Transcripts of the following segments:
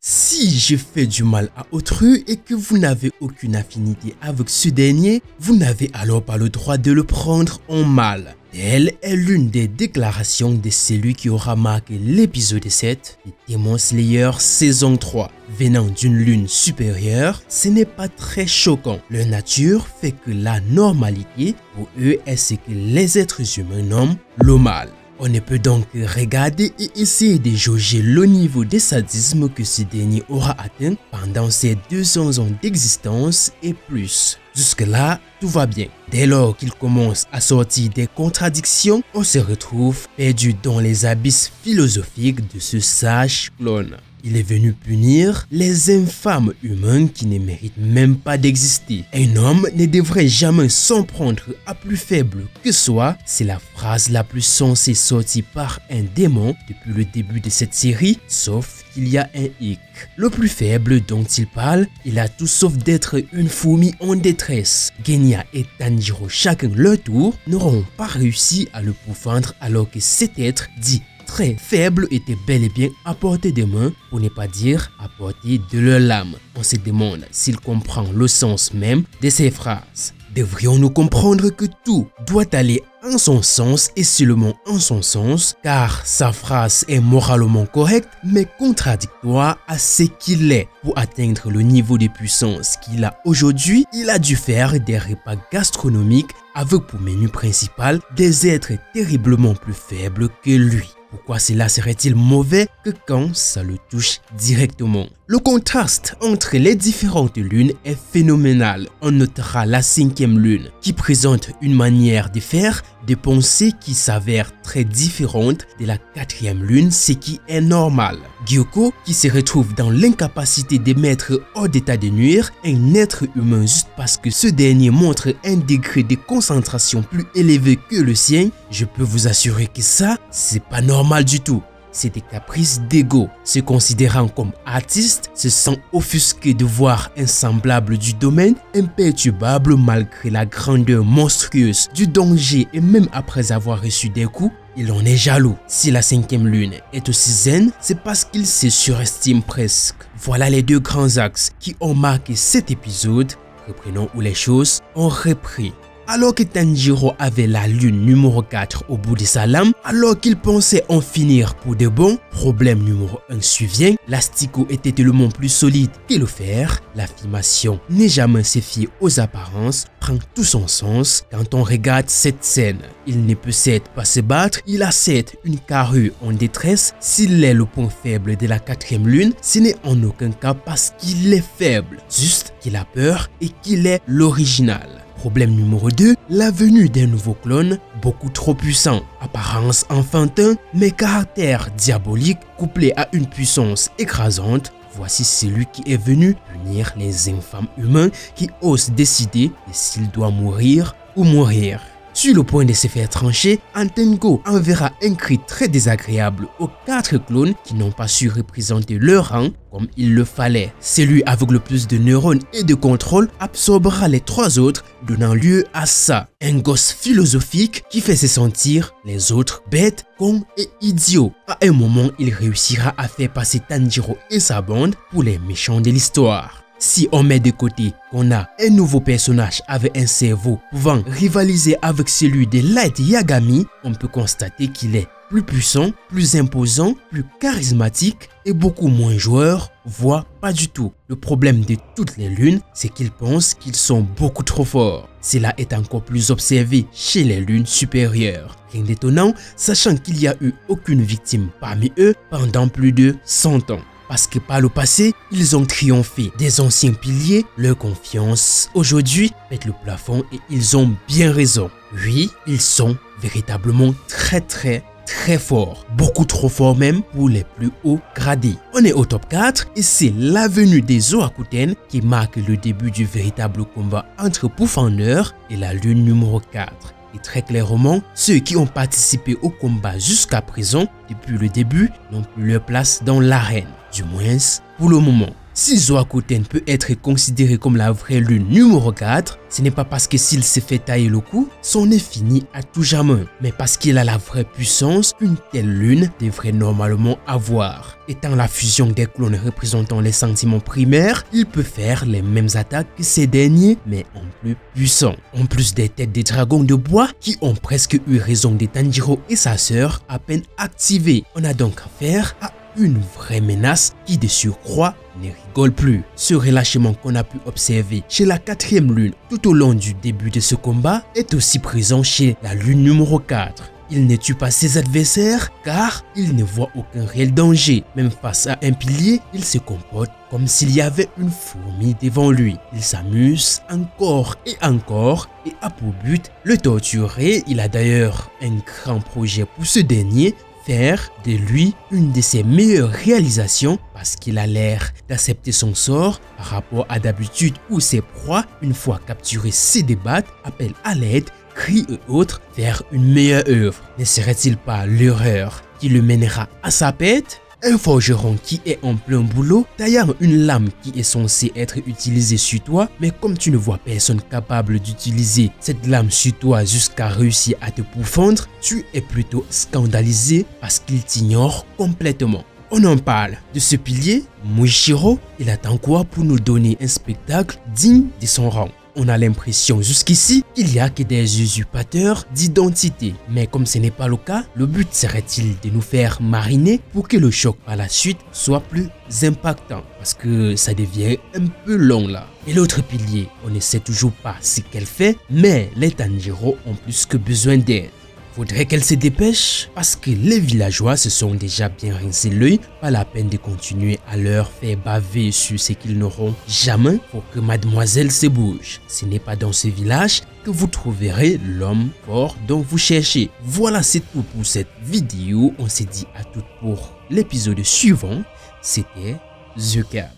Si je fais du mal à autrui et que vous n'avez aucune affinité avec ce dernier, vous n'avez alors pas le droit de le prendre en mal. Telle est l'une des déclarations de celui qui aura marqué l'épisode 7 de Demon Slayer saison 3. Venant d'une lune supérieure, ce n'est pas très choquant. Leur nature fait que la normalité pour eux est ce que les êtres humains nomment le mal. On ne peut donc regarder et essayer de jauger le niveau de sadisme que ce dernier aura atteint pendant ses 200 ans d'existence et plus. Jusque-là, tout va bien. Dès lors qu'il commence à sortir des contradictions, on se retrouve perdu dans les abysses philosophiques de ce sage clone. Il est venu punir les infâmes humains qui ne méritent même pas d'exister. Un homme ne devrait jamais s'en prendre à plus faible que soi. C'est la phrase la plus sensée sortie par un démon depuis le début de cette série, sauf qu'il y a un hic. Le plus faible dont il parle, il a tout sauf d'être une fourmi en détresse. Genya et Tanjiro, chacun leur tour, n'auront pas réussi à le pourfendre alors que cet être dit très faible était bel et bien à portée de main, pour ne pas dire à portée de leur lame. On se demande s'il comprend le sens même de ces phrases. Devrions-nous comprendre que tout doit aller en son sens et seulement en son sens, car sa phrase est moralement correcte mais contradictoire à ce qu'il est. Pour atteindre le niveau de puissance qu'il a aujourd'hui, il a dû faire des repas gastronomiques avec pour menu principal des êtres terriblement plus faibles que lui. Pourquoi cela serait-il mauvais que quand ça le touche directement? Le contraste entre les différentes lunes est phénoménal. On notera la 5e lune qui présente une manière de faire, de penser qui s'avère très différente de la 4e lune, ce qui est normal. Gyoko qui se retrouve dans l'incapacité de mettre hors d'état de nuire un être humain juste parce que ce dernier montre un degré de concentration plus élevé que le sien, je peux vous assurer que ça, c'est pas normal du tout. C'est des caprices d'ego. Se considérant comme artiste, se sent offusqué de voir un semblable du domaine imperturbable malgré la grandeur monstrueuse du danger et même après avoir reçu des coups, il en est jaloux. Si la 5e lune est aussi zen, c'est parce qu'il se surestime presque. Voilà les deux grands axes qui ont marqué cet épisode. Reprenons où les choses ont repris. Alors que Tanjiro avait la lune numéro 4 au bout de sa lame, alors qu'il pensait en finir pour de bon, problème numéro 1 survient, l'asticot était tellement plus solide que le fer. L'affirmation « n'est jamais se fier aux apparences » prend tout son sens quand on regarde cette scène. Il ne peut certes pas se battre, il a certes une carrure en détresse. S'il est le point faible de la 4e lune, ce n'est en aucun cas parce qu'il est faible, juste qu'il a peur et qu'il est l'original. Problème numéro 2, la venue d'un nouveau clone beaucoup trop puissant. Apparence enfantin, mais caractère diabolique couplé à une puissance écrasante. Voici celui qui est venu punir les infâmes humains qui osent décider de s'il doit mourir ou mourir. Sur le point de se faire trancher, Antengo enverra un cri très désagréable aux 4 clones qui n'ont pas su représenter leur rang comme il le fallait. Celui avec le plus de neurones et de contrôle absorbera les 3 autres, donnant lieu à ça. Un gosse philosophique qui fait se sentir les autres bêtes, cons et idiots. À un moment, il réussira à faire passer Tanjiro et sa bande pour les méchants de l'histoire. Si on met de côté qu'on a un nouveau personnage avec un cerveau pouvant rivaliser avec celui de Light Yagami, on peut constater qu'il est plus puissant, plus imposant, plus charismatique et beaucoup moins joueur, voire pas du tout. Le problème de toutes les lunes, c'est qu'ils pensent qu'ils sont beaucoup trop forts. Cela est encore plus observé chez les lunes supérieures. Rien d'étonnant, sachant qu'il n'y a eu aucune victime parmi eux pendant plus de 100 ans. Parce que par le passé, ils ont triomphé des anciens piliers, leur confiance aujourd'hui pète le plafond et ils ont bien raison. Oui, ils sont véritablement très forts, beaucoup trop forts même pour les plus hauts gradés. On est au top 4 et c'est la venue des Zoakuten qui marque le début du véritable combat entre Pathfinder et la lune numéro 4. Et très clairement, ceux qui ont participé au combat jusqu'à présent, depuis le début, n'ont plus leur place dans l'arène, du moins pour le moment. Si Zoakoten peut être considéré comme la vraie lune numéro 4, ce n'est pas parce que s'il s'est fait tailler le cou, son est fini à tout jamais, mais parce qu'il a la vraie puissance qu'une telle lune devrait normalement avoir. Étant la fusion des clones représentant les sentiments primaires, il peut faire les mêmes attaques que ces derniers, mais en plus puissant. En plus des têtes des dragons de bois qui ont presque eu raison de Tanjiro et sa sœur à peine activées, on a donc affaire à une vraie menace qui de surcroît ne rigole plus. Ce relâchement qu'on a pu observer chez la 4e lune tout au long du début de ce combat est aussi présent chez la lune numéro 4. Il ne tue pas ses adversaires car il ne voit aucun réel danger. Même face à un pilier, il se comporte comme s'il y avait une fourmi devant lui. Il s'amuse encore et encore et a pour but le torturer. Il a d'ailleurs un grand projet pour ce dernier, faire de lui une de ses meilleures réalisations parce qu'il a l'air d'accepter son sort par rapport à d'habitude où ses proies, une fois capturées, se débattent, appellent à l'aide, crient et autres vers une meilleure œuvre. Ne serait-il pas l'erreur qui le mènera à sa pète? Un forgeron qui est en plein boulot, taillant une lame qui est censée être utilisée sur toi, mais comme tu ne vois personne capable d'utiliser cette lame sur toi jusqu'à réussir à te pourfendre, tu es plutôt scandalisé parce qu'il t'ignore complètement. On en parle de ce pilier, Muishiro, il attend quoi pour nous donner un spectacle digne de son rang? On a l'impression jusqu'ici qu'il n'y a que des usurpateurs d'identité. Mais comme ce n'est pas le cas, le but serait-il de nous faire mariner pour que le choc par la suite soit plus impactant? Parce que ça devient un peu long là. Et l'autre pilier, on ne sait toujours pas ce qu'elle fait, mais les Tanjiro ont plus que besoin d'aide. Faudrait qu'elle se dépêche parce que les villageois se sont déjà bien rincés l'œil. Pas la peine de continuer à leur faire baver sur ce qu'ils n'auront jamais pour que mademoiselle se bouge. Ce n'est pas dans ce village que vous trouverez l'homme fort dont vous cherchez. Voilà, c'est tout pour cette vidéo. On s'est dit à tout pour l'épisode suivant. C'était The Cab.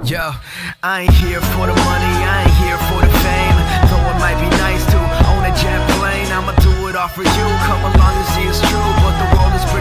Yo, I ain't here for the money, I ain't here for the fame. Though it might be nice to own a jet plane, I'ma do it all for you. Come along and see it's true, but the world is pretty